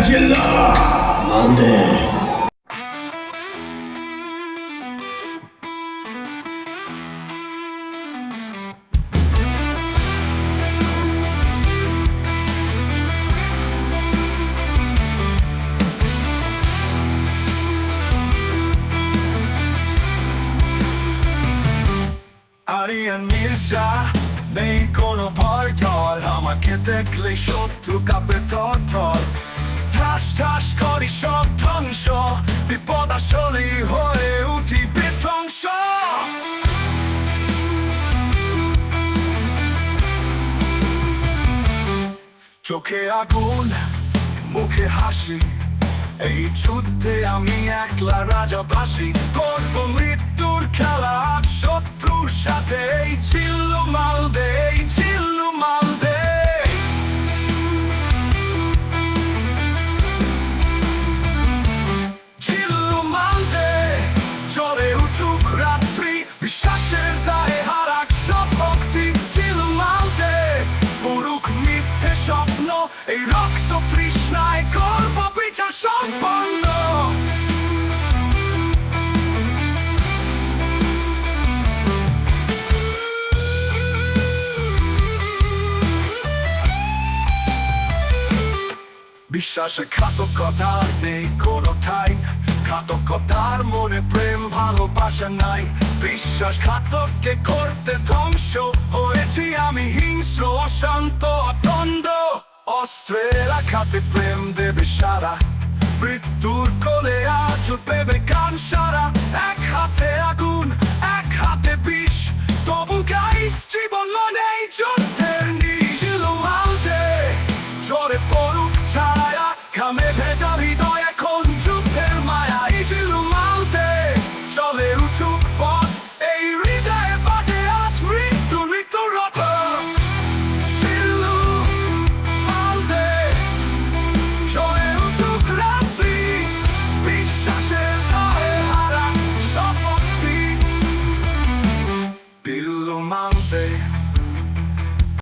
질러! 안돼. Arian Mirza, nei কোনো ভয় টল আমাকে দেখলেই শত্রু কাঁপে থরথর। ঠাস ঠাস করি সব ধ্বংস, বিপদ আসলেই হয়ে উঠি বিধ্বংস। চোখে আগুন, মুখে হাসি, এই যুদ্ধে আমি একলা রাজাবাসী। করব মৃত্যুর খেলা শত্রুর সাথে, এই চিল্লু মাল দে, এই চিল্লু মাল দে। চিল্লু মাল দে, জ্বলে উঠুক রাত্রি, বিশ্বাসের দায়ে হারাক সব ভক্তি। চিল্লু মাল দে, পুরুক মিথ্যে স্বপ্ন, এই রক্ত তৃষ্ণায় করব বিচার সম্পন্ন। বিশ্বাসে ঘাতকতার নেই কোনো ঠাই, ঘাতকতার মনে প্রেম ভালোবাসা নাই। বিশ্বাসঘাতককে করতে ধ্বংস হয়েছি আমি, হিংস্র অশান্ত অতন্দ। অস্ত্রের আঘাতে প্রেম দেবে সারা, মৃত্যুর কোলে আজ দেবে গান সারা। এক হাতে আগুন, এক হাতে বিষ, তবু গাই জীবন মনে